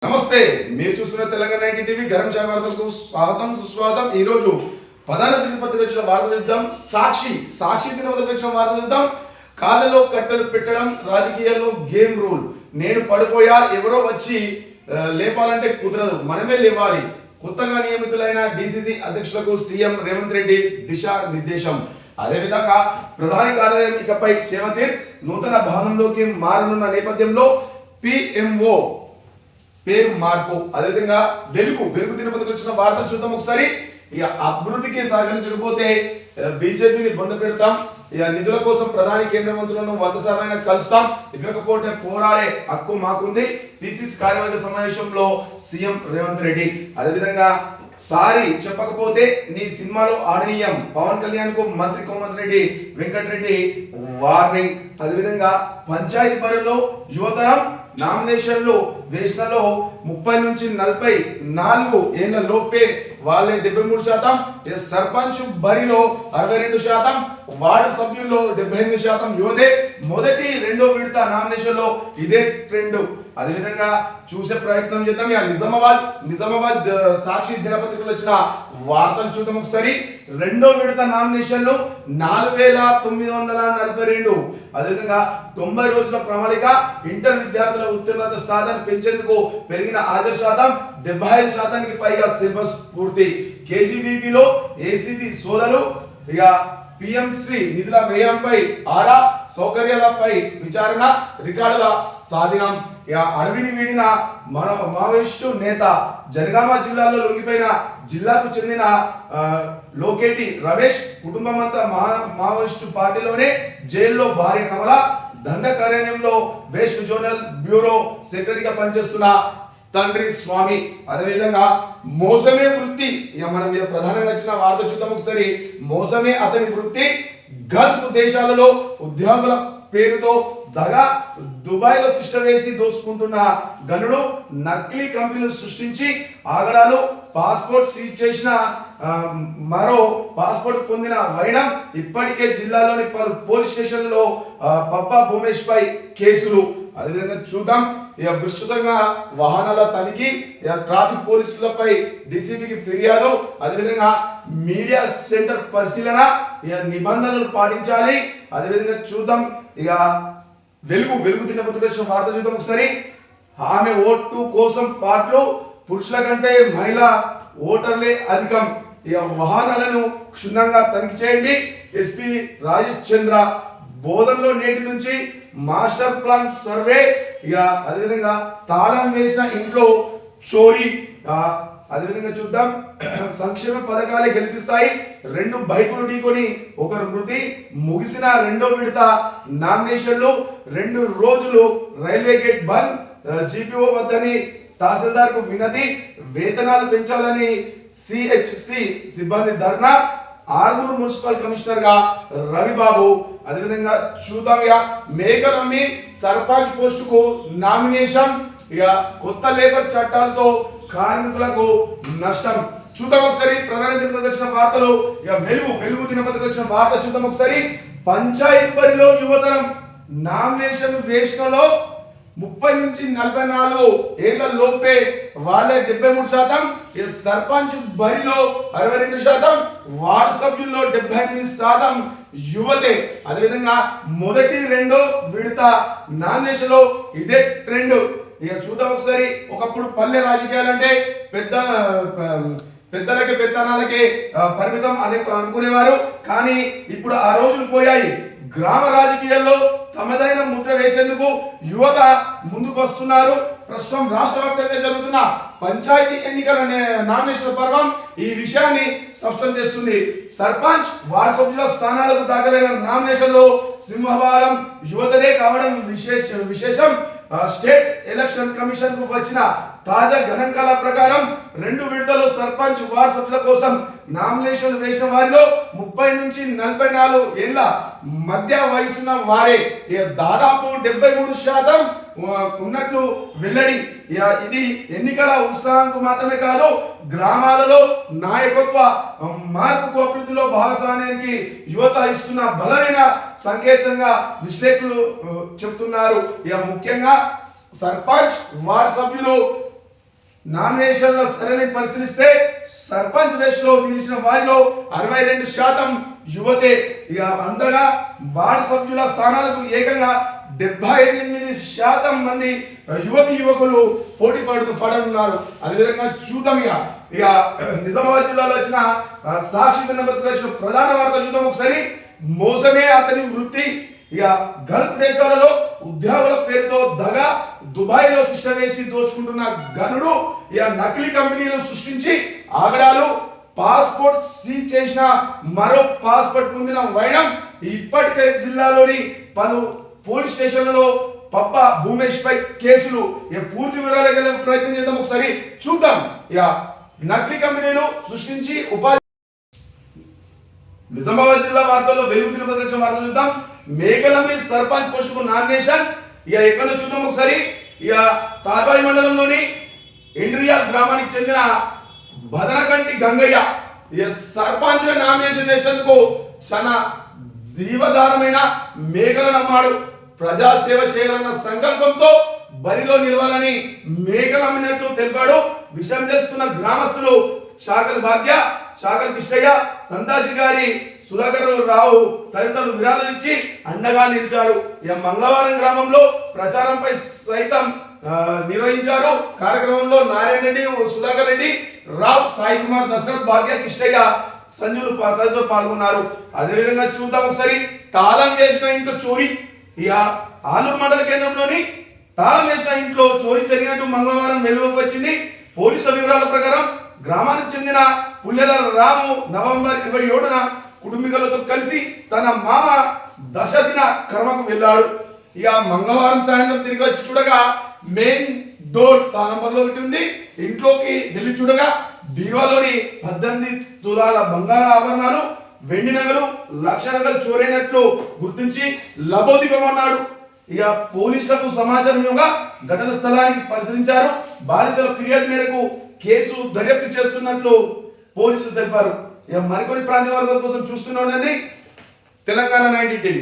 నమస్తే, మీరు చూస్తున్న తెలంగాణ 90 టీవీ గరం ఛాయ్ వార్తలకు స్వాగతం సుస్వాగతం. ఈ రోజు ప్రధాన దినపత్రిక వచ్చిన వార్తలు చూద్దాం. సాక్షి దినపత్రిక వచ్చిన వార్తలు చూద్దాం. కాళ్ళలో కట్టెలు పెట్టడం రాజకీయాల్లో గేమ్ రూల్. నేను పడిపోయా, ఎవరో వచ్చి లేపాలంటే కుదరదు, మనమే లేవాలి. కొత్తగా నియమితులైన డిసిసి అధ్యక్షులకు సీఎం రేవంత్ రెడ్డి దిశా నిర్దేశం. అదేవిధంగా ప్రధాని కార్యాలయం ఇకపై సేవతీర్ నూతన భవనంలోకి మారనున్న నేపథ్యంలో పిఎంఓ పేరు మార్పు. అదేవిధంగా వెలుగు దినపత్రిక వచ్చిన వార్తలు చూద్దాం ఒకసారి. ఇక అభివృద్ధికి సహకరించకపోతే బీజేపీని బొంద పెడతాం, ఇక నిధుల కోసం ప్రధాని కేంద్ర మంత్రులను 100 సార్లైనా కలుస్తాం, ఇవ్వకపోతే పోరాడే హక్కు మాకుంది. పిసిసి కార్యవర్గ సమావేశంలో సీఎం రేవంత్ రెడ్డి. అదేవిధంగా సారీ చెప్పకపోతే నీ సినిమాలో ఆడనీయం, పవన్ కళ్యాణ్ కు మంత్రి కోమటిరెడ్డి వెంకటరెడ్డి వార్నింగ్. అదేవిధంగా పంచాయతీ పరిధిలో యువతరం నామినేషన్లు వేసినలో 30 నుంచి 44 ఏళ్ల లోపే వాళ్ళే 73%, సర్పంచ్ బరిలో 62%, వార్డు సభ్యుల్లో 78% యువతే. మొదటి రెండో విడత నామినేషన్లో ఇదే ట్రెండ్. అదేవిధంగా చూసే ప్రయత్నం చేద్దాం. నిజామాబాద్ సాక్షి దినపత్రికలో వచ్చిన వార్తలు చూద్దాం ఒకసారి. రెండో విడత నామినేషన్లు 4942. అదేవిధంగా 90 రోజుల ప్రణాళిక, ఇంటర్ విద్యార్థుల ఉత్తీర్ణత సాధన పెంచేందుకు పెరిగిన హాజరు శాతం 75%కి పైగా సిలబస్ పూర్తి. కేజీబీపీలో ఏసీబీ సోదరులు ఇక పిఎంసి నిధుల వ్యయంపై ఆరా, సౌకర్యాలపై విచారణ, రికార్డుల స్వాధీనం. అడవిని వీడిన మావోయిస్టు నేత, జనగామ జిల్లాలో లొంగిపోయిన జిల్లాకు చెందిన లోకేటి రమేష్ కుటుంబం అంతా మావోయిస్టు పార్టీలోనే. జైల్లో భార్య కమల, దండ కార్యాలయంలో వెస్ట్ జోనల్ బ్యూరో సెక్రటరీగా పనిచేస్తున్న తండ్రి స్వామి. అదేవిధంగా మోసమే వృత్తి, ఇక మనం మీద ప్రధానంగా వచ్చిన వార్త చూద్దాం ఒకసారి. మోసమే అతని వృత్తి, గల్ఫ్ దేశాలలో ఉద్యోగుల పేరుతో దగా, దుబాయ్లో సిస్టమ్ వేసి దోసుకుంటున్న గనుడు, నకిలీ కంపెనీలు సృష్టించి ఆగడాలు, పాస్పోర్ట్ సీజ్ చేసిన మరో పాస్పోర్ట్ పొందిన వైనం. ఇప్పటికే జిల్లాలోని పలు పోలీస్ స్టేషన్లలో పప్పా భూమేష్ పై కేసులు. అదేవిధంగా చూద్దాం. ఇక విస్తృతంగా వాహనాల తనిఖీ, ట్రాఫిక్ పోలీసులపై డీసీపీకి ఫిర్యాదు. అదేవిధంగా మీడియా సెంటర్ పరిశీలన, ఇక నిబంధనలు పాటించాలి. అదేవిధంగా చూద్దాం. ఇక వెలుగు దినపత్రిక వార్త చూద్దాం ఒకసారి. ఆమె ఓటు కోసం పాటలు, పురుషుల కంటే మహిళా ఓటర్లే అధికం. ఇక వాహనాలను క్షుణ్ణంగా తనిఖీ చేయండి. ఎస్పీ రాజేష్ చంద్ర. బోధనలో నేటి నుంచి మాస్టర్ ప్లాన్ సర్వే. ఇక అదేవిధంగా తాళం వేసిన ఇంట్లో చోరీ. అదేవిధంగా చూద్దాం. సంక్షేమ పథకాలే గెలిపిస్తాయి, 2 బైకులు ఢీకొని ఒకరు మృతి. ముగిసిన రెండో విడత నామినేషన్లు, 2 రోజులు రైల్వే గేట్ బంద్. జీపీఓ వద్దని తహసీల్దార్ కు వినతి, వేతనాలు పెంచాలని సిహెచ్సి సిబ్బంది ధర్నా. ఆర్మూర్ మున్సిపల్ కమిషనర్ గా రవిబాబు. అదేవిధంగా చూద్దాం. మేకలమ్మి సర్పంచ్ పోస్టుకు నామినేషన్, ఇక కొత్త లేబర్ చట్టాలతో కార్మికులకు నష్టం. చూద్దాం ఒకసారి. ప్రధాన దినపత్రిక వచ్చిన వార్తలు. ఇక వెలుగు దినపత్రిక వచ్చిన వార్త చూద్దాం ఒకసారి. పంచాయతీ పరిధిలో యువతరం నామినేషన్ వేసినలో 30 నుంచి 44 ఏళ్ల లోపే వాళ్ళే 73%, సర్పంచ్ బరిలో 62%, వార్డు సభ్యుల్లో 78% యువతే. అదేవిధంగా మొదటి రెండో విడత నామినేషన్ లో ఇదే ట్రెండ్. ఇక చూద్దాం ఒకసారి. ఒకప్పుడు పల్లె రాజకీయాలంటే పెద్దలకి పెత్తనాలకి పరిమితం అనుకునేవారు, కానీ ఇప్పుడు ఆ రోజులు పోయాయి. గ్రామ రాజకీయాల్లో తమదైన ముద్ర వేసేందుకు యువత ముందుకు వస్తున్నారు. ప్రస్తుతం రాష్ట్ర వ్యాప్తంగా జరుగుతున్న పంచాయతీ ఎన్నికల నామినేషన్ పర్వం ఈ విషయాన్ని స్పష్టం చేస్తుంది. సర్పంచ్, వార్డు సభ్యుల స్థానాలకు దాఖలైన నామినేషన్ లో సింహభాగం యువతదే కావడం విశేషం. స్టేట్ ఎలక్షన్ కమిషన్ కు వచ్చిన తాజా గణాంకాల ప్రకారం 2 విడతలు సర్పంచ్, వార్డు సభ్యుల కోసం నామినేషన్ వేసిన వారిలో 30 నుంచి 44 ఏళ్ల మధ్య వయసున్న వారే దాదాపు 73% ఉన్నట్లు వెల్లడి. ఇది ఎన్నికల ఉత్సాహంకు మాత్రమే కాదు, గ్రామాలలో నాయకత్వ మార్పుకు, అభివృద్ధిలో భాగస్వామ్యానికి యువత ఇస్తున్న బలమైన సంకేతంగా విశ్లేషకులు చెప్తున్నారు. ముఖ్యంగా సర్పంచ్, వార్డు సభ్యులు నామినేషన్ల సరళిని పరిశీలిస్తే సర్పంచ్ రేసులో నిలిచిన వారిలో 62% యువతే. ఇక అంతగా వార్డు సభ్యుల స్థానాలకు ఏకంగా 78% మంది యువతి యువకులు పోటీ పడనున్నారు. అదేవిధంగా చూద్దాం ఇక నిజామాబాద్ జిల్లాలో వచ్చిన సాక్షి దినపత్రిక ప్రధాన వార్త చూద్దాం ఒకసారి. మోసమే అతని వృత్తి. ఇక గల్ఫ్ దేశాలలో ఉద్యోగుల పేరుతో దగా దుబాయ్లో సిస్టమ్ వేసి దోచుకుంటున్న గనుడు ఇక నకిలీ కంపెనీలు సృష్టించి ఆగడాలు, పాస్పోర్ట్ సీజ్ చేసిన మరో పాస్పోర్ట్ పొందిన వైనం. ఇప్పటికే జిల్లాలోని పలు పోలీస్ స్టేషన్లలో పప్ప భూమేష్ పై కేసులు. ఇక పూర్తి వివరాలు ప్రయత్నం చేద్దాం ఒకసారి చూద్దాం. ఇక నకిలీ కంపెనీలు సృష్టించి ఉపాధి. నిజామాబాద్ జిల్లా వార్తల్లో వెలుగుతున్న వార్తలు చూద్దాం. మేకలమ్మి సర్పంచ్ పోస్టుకు నామినేషన్. ఇక ఎక్కడో చూద్దాం ఒకసారి. ఇక తార్బాయి మండలంలోని ఎండ్రియాల్ గ్రామానికి చెందిన బదనకంటి గంగయ్య ఇక సర్పంచ్ నామినేషన్ చేసేందుకు చాలా దీవదారమైన మేకలను అమ్మాడు. ప్రజాసేవ చేయాలన్న సంకల్పంతో బరిలో నిలవాలని మేకలు అమ్మినట్లు తెలిపాడు. విషయం తెలుసుకున్న గ్రామస్తులు చాకలి భాగ్య, చాకలి కిష్టయ్య, సంతాషి గారి, సుధాకర్ రావు తదితరులు విరాళాలు ఇచ్చి అండగా నిలిచారు. ఇక మంగళవారం గ్రామంలో ప్రచారంపై సైతం నిర్వహించారు. కార్యక్రమంలో నారాయణ రెడ్డి, సుధాకర్ రెడ్డి, రావు, సాయి కుమార్, దశరథ్, భాగ్య, కిష్టయ్య, సంజులు తదితరులు పాల్గొన్నారు. అదేవిధంగా చూద్దాం ఒకసారి. తాళం వేసిన ఇంట్లో చోరీ. ఇక ఆలూరు మండల కేంద్రంలోని తాళం వేసిన ఇంట్లో చోరీ జరిగినట్టు మంగళవారం వెలుగులోకి వచ్చింది. పోలీసుల వివరాల ప్రకారం గ్రామానికి చెందిన పుల్లెల రాము నవంబర్ 27న కుటుంబీకులతో కలిసి తన మామ దశదిన కర్మకు వెళ్ళాడు. ఇక మంగళవారం సాయంత్రం తిరిగి వచ్చి చూడగా మెయిన్ డోర్ నంబర్లో ఒకటి ఉంది. ఇంట్లోకి వెళ్ళి చూడగా బీరువాలోని 18 తులాల బంగార ఆభరణాలు, వెండి నగలు, లక్ష నగలు చోరైనట్లు గుర్తించి లబోదిపమన్నాడు. ఇక పోలీసులకు సమాచారం ఇవ్వగా ఘటన స్థలానికి పరిశీలించారు. బాధితుల ఫిర్యాదు మేరకు కేసు దర్యాప్తు చేస్తున్నట్లు పోలీసులు తెలిపారు. ఇక మరికొన్ని ప్రాంతీయ వార్తల కోసం చూస్తూనే ఉన్నది తెలంగాణ 90 టీవీ.